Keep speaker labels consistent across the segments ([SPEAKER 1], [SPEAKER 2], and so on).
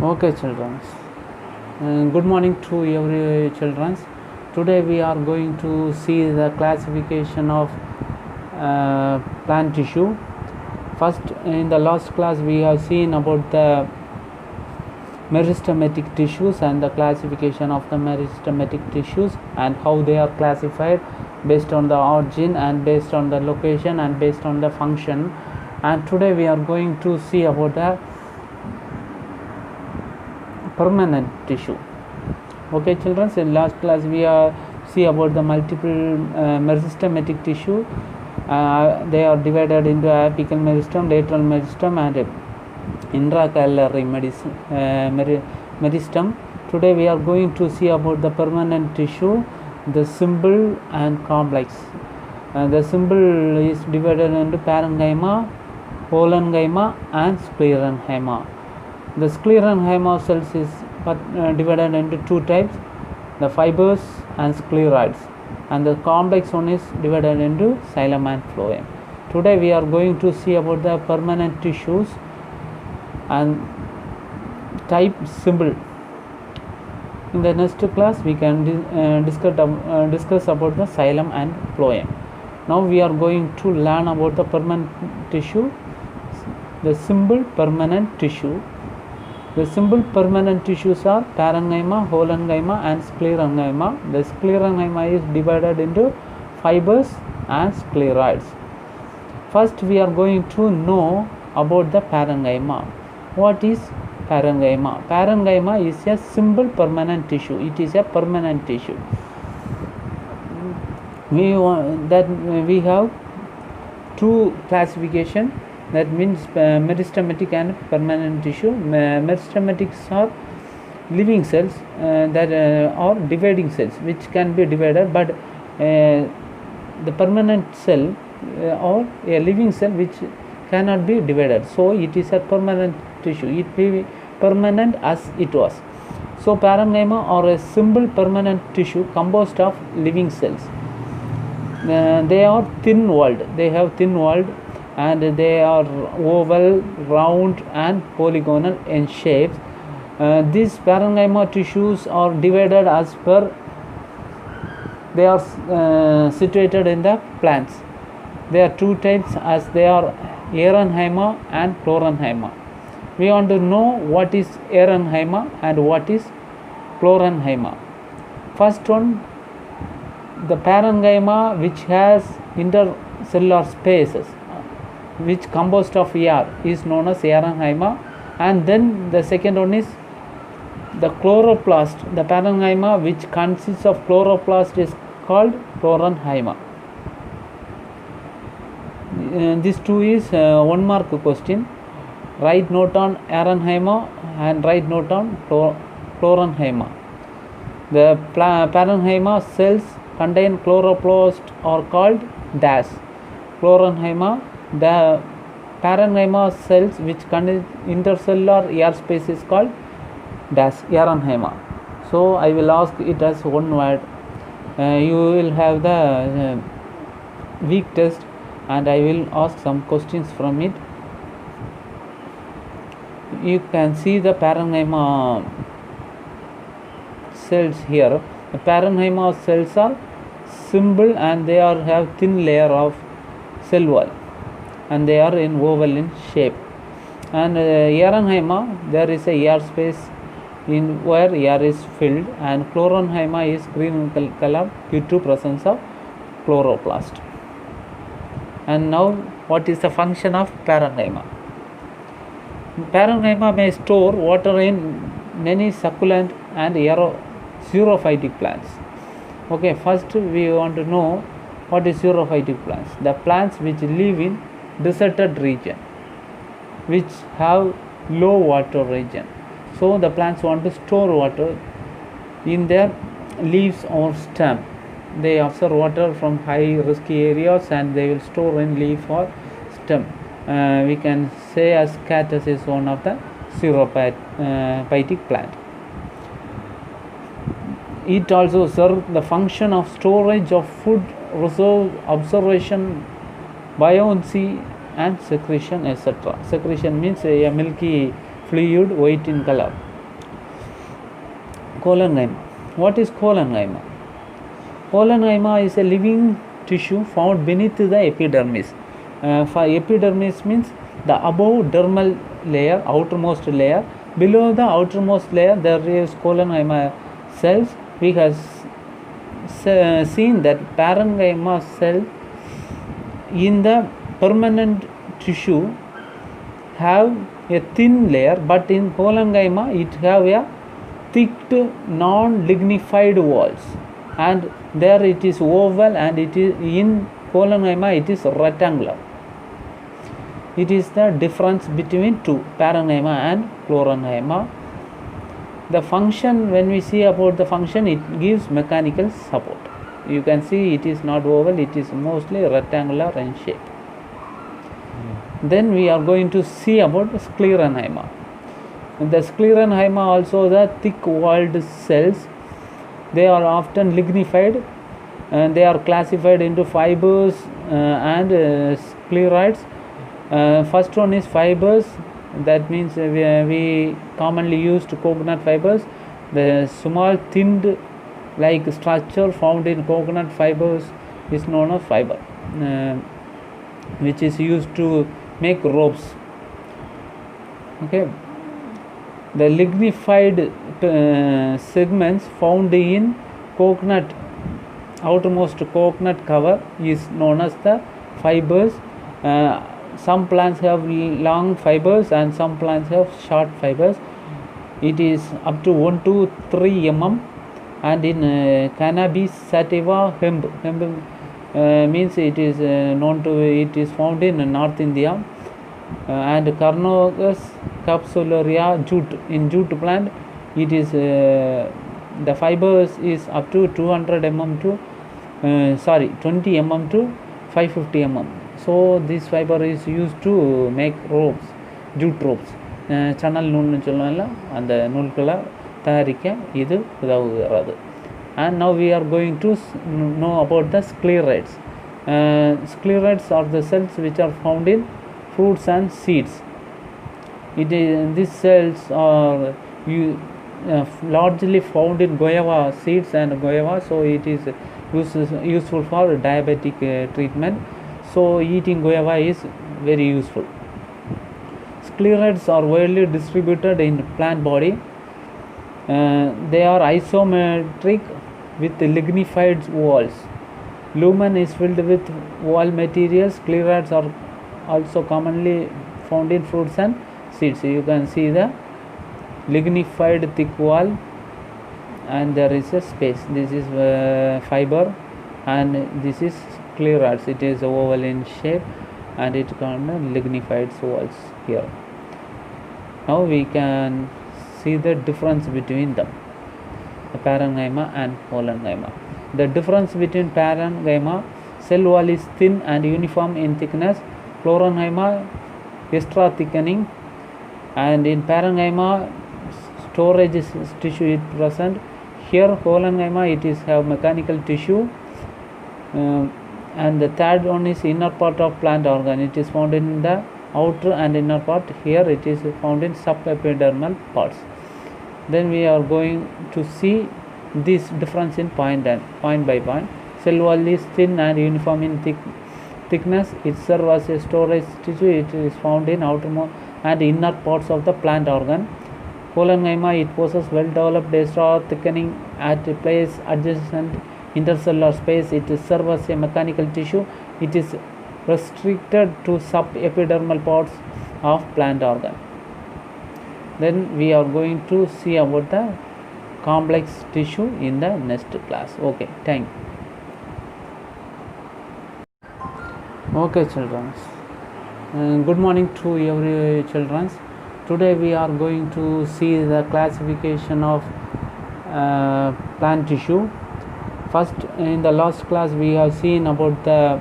[SPEAKER 1] Okay, children. Good morning to every children. Today we are going to see the classification of plant tissue. First, in the last class, we have seen about the meristematic tissues and the classification of the meristematic tissues and how they are classified based on the origin and based on the location and based on the function. And today we are going to see about the permanent tissue. Okay, children, in last class we see about the multiple meristematic tissue. They are divided into apical meristem, lateral meristem and intracalary meristem. Today we are going to see about the permanent tissue, the simple and complex. The simple is divided into parenchyma, parenchyma and sclerenchyma. The sclerenchyma cells is divided into two types, the fibers and scleroids, and the complex one is divided into xylem and phloem. Today we are going to see about the permanent tissues and type simple. In the next class we can discuss about the xylem and phloem. Now we are going to learn about the permanent tissue, the simple permanent tissue. The simple permanent tissues are parenchyma, parenchyma and sclerenchyma. The sclerenchyma is divided into fibers and scleroids. First we are going to know about the parenchyma. What is parenchyma? Parenchyma is a simple permanent tissue. It is a permanent tissue. We have two classification. That means meristematic and permanent tissue. Meristematics are living cells that are dividing cells which can be divided, but the permanent cell or a living cell which cannot be divided. So it is a permanent tissue. It will be permanent as it was. So parenchyma are a simple permanent tissue composed of living cells. They are thin-walled. They have thin-walled and they are oval, round and polygonal in shapes. These parenchyma tissues are divided as per they are situated in the plants. There are two types as they are erenchyma and chlorenchyma. We want to know what is erenchyma and what is chlorenchyma. First one, the parenchyma which has intercellular spaces which composed of air is known as erenchyma, and then the second one is the chloroplast. The parenchyma which consists of chloroplast is called chlorenchyma. This two is 1 mark question. Write note on erenchyma and write note on chlorenchyma. The parenchyma cells contain chloroplast are called dash. Chlorenchyma, the parenchyma cells which contain intercellular air space is called dash erenchyma. So I will ask it as one word. You will have the week test and I will ask some questions from it. You can see the parenchyma cells here. The parenchyma cells are simple and they have thin layer of cell wall and they are in oval in shape. And erenchyma, there is a air space in where air is filled, and chlorenchyma is green color due to presence of chloroplast. And now what is the function of parenchyma? Parenchyma may store water in many succulent and xerophytic plants. Okay, first we want to know what is xerophytic plants. The plants which live in deserted region, which have low water region. So the plants want to store water in their leaves or stem. They absorb water from high risky areas and they will store in leaf or stem. We can say as cactus is one of the xerophytic plant. It also serves the function of storage of food, reserve, absorption, buoyancy and secretion, etc. Secretion means a milky fluid white in color. Colongyma. What is colongyma? Colongyma is a living tissue found beneath the epidermis. For epidermis means the above dermal layer, outermost layer. Below the outermost layer there is colongyma cells. We have seen that parenchyma cell in the permanent tissue have a thin layer, but in colongyma it have a thick non-lignified walls, and there it is oval, and it is in colongyma it is rectangular. It is the difference between two, parenchyma and chloronyma. The function, when we see about the function, it gives mechanical support. You can see it is not oval, it is mostly rectangular in shape. Then we are going to see about sclerenchyma. The sclerenchyma also the thick walled cells. They are often lignified, and they are classified into fibers and scleroids. First one is fibers. That means we commonly used coconut fibers. The small thinned like structure found in coconut fibers is known as fiber, which is used to make ropes. Okay. The lignified segments found in coconut, outermost coconut cover, is known as the fibers. Some plants have long fibers and some plants have short fibers. It is up to 1 to 3 mm, and in cannabis sativa, hemp means it is known to, it is found in North India, and Carnogus capsularia, jute, in jute plant it is the fibers is up to 200 mm to 20 mm to 550 mm. So this fiber is used to make ropes, jute ropes. Channel நூல்னு சொல்லுவாங்கல்ல, அந்த நூல்களை தயாரிக்க இது உதவுகிறது. And now we are going to know about the scleroids. Scleroids are the cells which are found in fruits and seeds. These cells are largely found in guava seeds and guava, so it is useful for diabetic treatment. So eating guava is very useful. Scleroids are widely distributed in plant body. They are isometric with lignified walls. Lumen is filled with wall materials. Scleroids are also commonly found in fruits and seeds. You can see the lignified thick wall, and there is a space. This is fiber, and this is scleroids. It is oval in shape, and it contains lignified walls here. Now we can see the difference between them, the parenchyma and colongyma. The difference between parenchyma, cell wall is thin and uniform in thickness. Chloronyma, extra thickening, and in parenchyma storage tissue is present. Here colongyma it is have mechanical tissue, and the third one is inner part of plant organ. It is found in the outer and inner part. Here it is found in subepidermal parts. Then we are going to see this difference in point by point. Cell wall is thin and uniform in thickness. It serves as a storage tissue. It is found in outermost and inner parts of the plant organ. Colongyma, it possesses well developed extra thickening at a place adjacent intercellular space. It serves as a mechanical tissue. It is restricted to subepidermal parts of plant organ. Then we are going to see about the complex tissue in the next class. Okay, thank you. Okay, children. Good morning to every children. Today we are going to see the classification of plant tissue. First, in the last class we have seen about the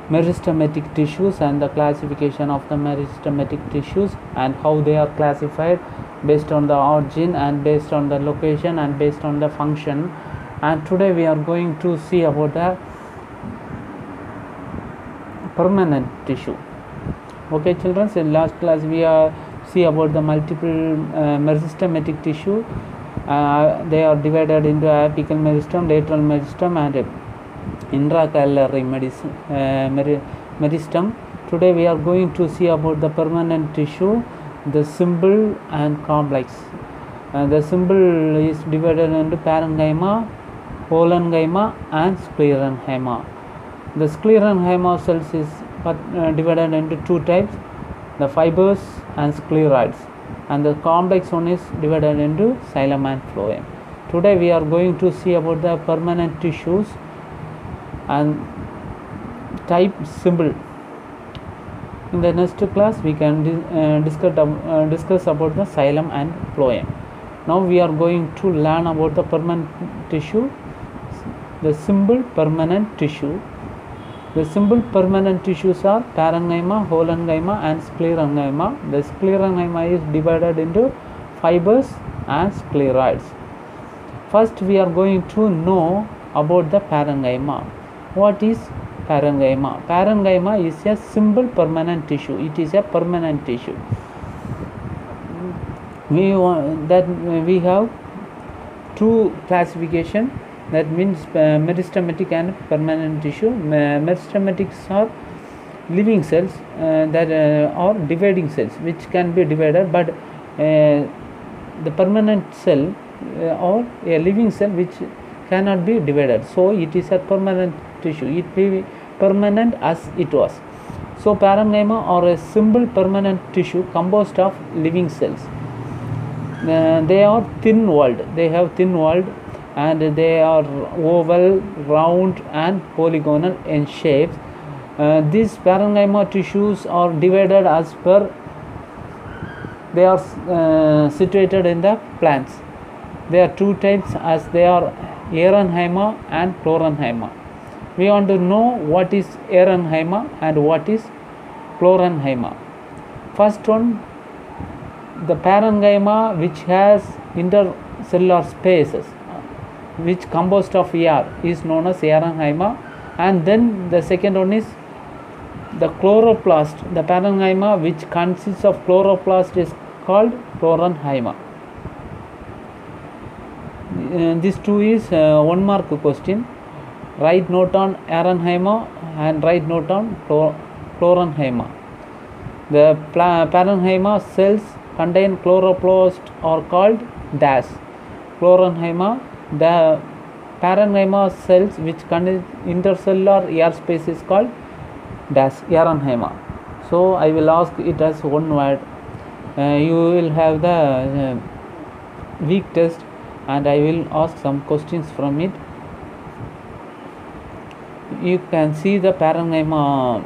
[SPEAKER 1] meristematic tissues and the classification of the meristematic tissues and how they are classified based on the origin and based on the location and based on the function. And today we are going to see about the permanent tissue. Okay, children, in last class we are see about the multiple meristematic tissue. They are divided into apical meristem, lateral meristem, and intracalary meristem. Today we are going to see about the permanent tissue, the simple and complex. The simple is divided into parenchyma, parenchyma, and sclerenchyma. The sclerenchyma cells is divided into two types, the fibers and scleroids, and the complex one is divided into xylem and phloem. Today we are going to see about the permanent tissues and type simple. In the next class we can discuss about the xylem and phloem. Now we are going to learn about the permanent tissue, the simple permanent tissue. The simple permanent tissues are parenchyma, parenchyma, and sclerenchyma. The sclerenchyma is divided into fibers and scleroids. First we are going to know about the parenchyma. What is parenchyma? Parenchyma is a simple permanent tissue. It is a permanent tissue. We have two classification. That means meristematic and permanent tissue. Meristematics are living cells that are dividing cells which can be divided, but the permanent cell or a living cell which cannot be divided. So it is a permanent tissue. It will be permanent as it was. So parenchyma are a simple permanent tissue composed of living cells. They are thin-walled. They have thin-walled, and they are oval, round, and polygonal in shape. These parenchyma tissues are divided as per they are situated in the plants. There are two types, as they are Ehrenheimer and Chlorenheimer. We want to know what is Ehrenheimer and what is Chlorenheimer. First one, the parenchyma which has intercellular spaces, which composed of air, is known as Ehrenheimer. And then the second one is the chloroplast. The parenchyma which consists of chloroplast is called Chlorenheimer. This two is 1 mark question. Write note on Ehrenheimer and write note on Chlorenheimer. The parenchyma cells contain chloroplast are called dash. Chlorenheimer, the parenchyma cells which contain intercellular air space is called dash Ehrenheimer. So I will ask it as one word. You will have the week test, and I will ask some questions from it. You can see the parenchyma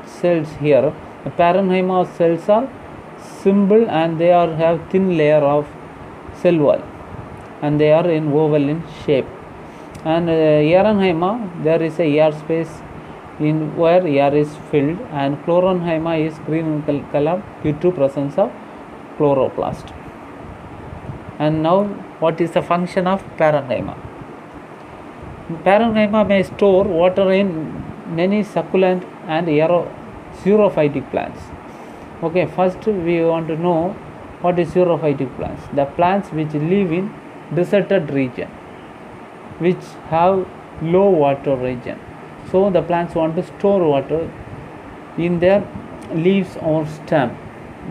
[SPEAKER 1] cells here. The parenchyma cells are simple and they have thin layer of cell wall, and they are in oval in shape. And Ehrenheimer, there is a air space in where air is filled, and Chlorenheimer is green color due to presence of chloroplast. And now, what is the function of parenchyma? Parenchyma may store water in many succulent and xerophytic plants. Okay, first we want to know what is xerophytic plants. The plants which live in deserted region, which have low water region. So the plants want to store water in their leaves or stem.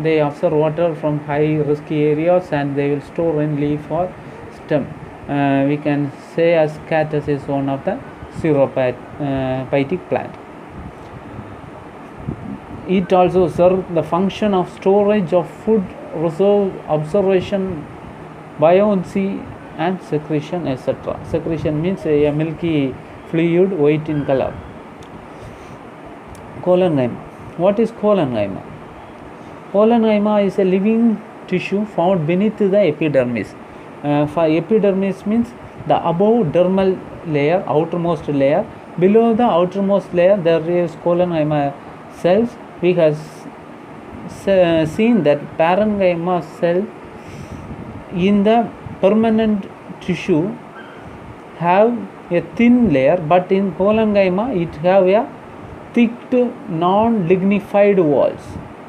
[SPEAKER 1] They absorb water from high risky areas and they will store in leaf or stem. We can say as cactus is one of the xerophytic plant. It also serves the function of storage of food, reserve, observation, buoyancy, and secretion, etc. Secretion means a milky fluid, white in color. Chlorenheimer. What is Chlorenheimer? Chlorenheimer is a living tissue found beneath the epidermis. For epidermis means the above dermal layer, outermost layer. Below the outermost layer there is Chlorenheimer cells. We have seen that parenchyma cell in the permanent tissue have a thin layer, but in Chlorenheimer it have a thick non-lignified walls,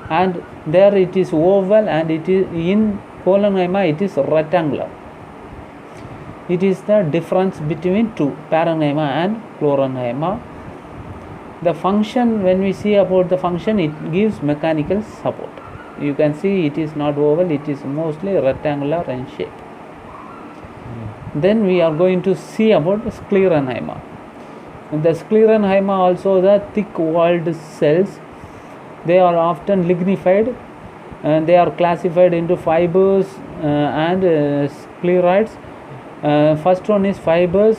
[SPEAKER 1] and there it is oval and it is in Parenchyma, it is rectangular. It is the difference between two, parenchyma and chlorenchyma. The function, when we see about the function, it gives mechanical support. You can see it is not oval, it is mostly rectangular in shape. Then we are going to see about sclerenchyma. The sclerenchyma also the thick-walled cells. They are often lignified and they are classified into fibers and scleroids. First one is fibers.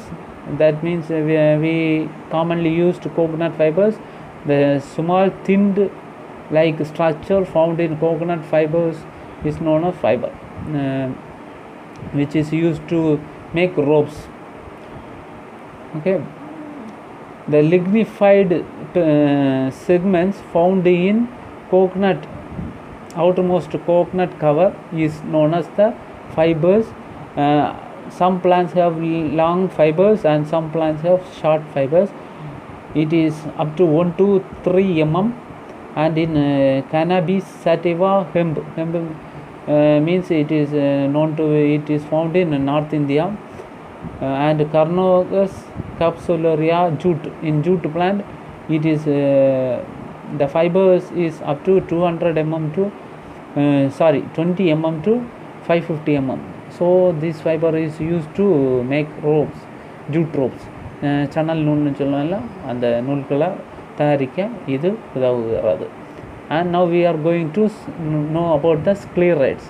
[SPEAKER 1] That means we commonly used coconut fibers. The small thinned like structure found in coconut fibers is known as fiber, which is used to make ropes. Okay, the lignified segments found in coconut, outermost coconut cover is known as the fibers. Some plants have long fibers and some plants have short fibers. It is up to 1 to 3 mm. And in cannabis sativa, hemp means it is known to, it is found in North India. And Carnogus capsularia, jute, in jute plant it is the fibers is up to 200 mm to 20 mm to 550 mm. So this fiber is used to make ropes, jute ropes. Channel நூல்னு சொல்லல அந்த நூல்களை தயாரிக்க இது உதவுகிறது. And now we are going to know about the scleroids.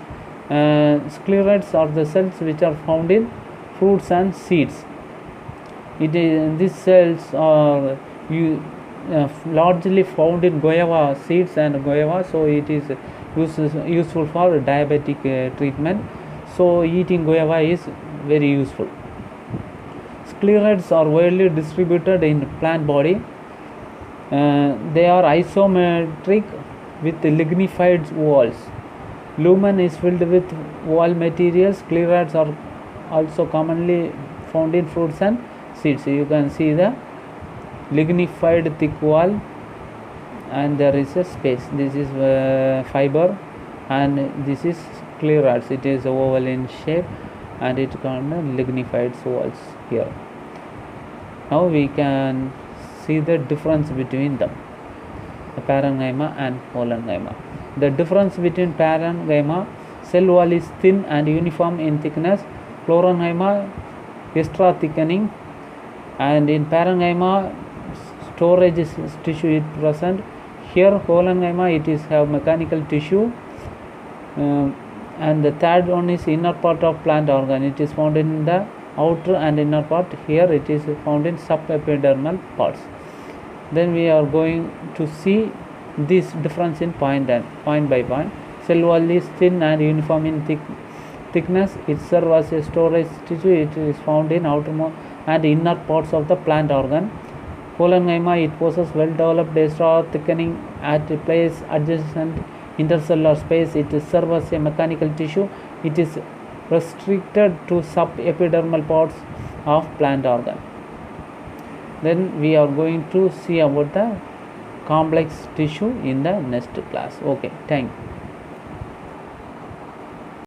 [SPEAKER 1] Scleroids are the cells which are found in fruits and seeds. These cells are largely found in guava seeds and guava, so it is useful for diabetic treatment. So eating guava is very useful. Scleroids are widely distributed in plant body. They are isometric with lignified walls. Lumen is filled with wall material. Scleroids are also commonly found in fruits and seeds. You can see the lignified thick wall and there is a space. This is fiber and this is scleroids. It is oval in shape and it contains lignified walls here. Now we can see the difference between them, the parenchyma and chlorenchyma. The difference between parenchyma, cell wall is thin and uniform in thickness. Chlorenchyma, extra thickening, and in parenchyma storage tissue is present. Here chlorenchyma it is have mechanical tissue, and the third one is inner part of plant organ. It is found in the outer and inner part. Here it is found in subepidermal parts. Then we are going to see this difference in point by point. Cell wall is thin and uniform in thickness. It serves as a storage tissue. It is found in outermost and inner parts of the plant organ. Chlorenchyma, it possesses well developed extra thickening at a place adjacent intercellular space. It serves as a mechanical tissue. It is restricted to subepidermal parts of plant organ. Then we are going to see about the complex tissue in the next class. Okay, thank you.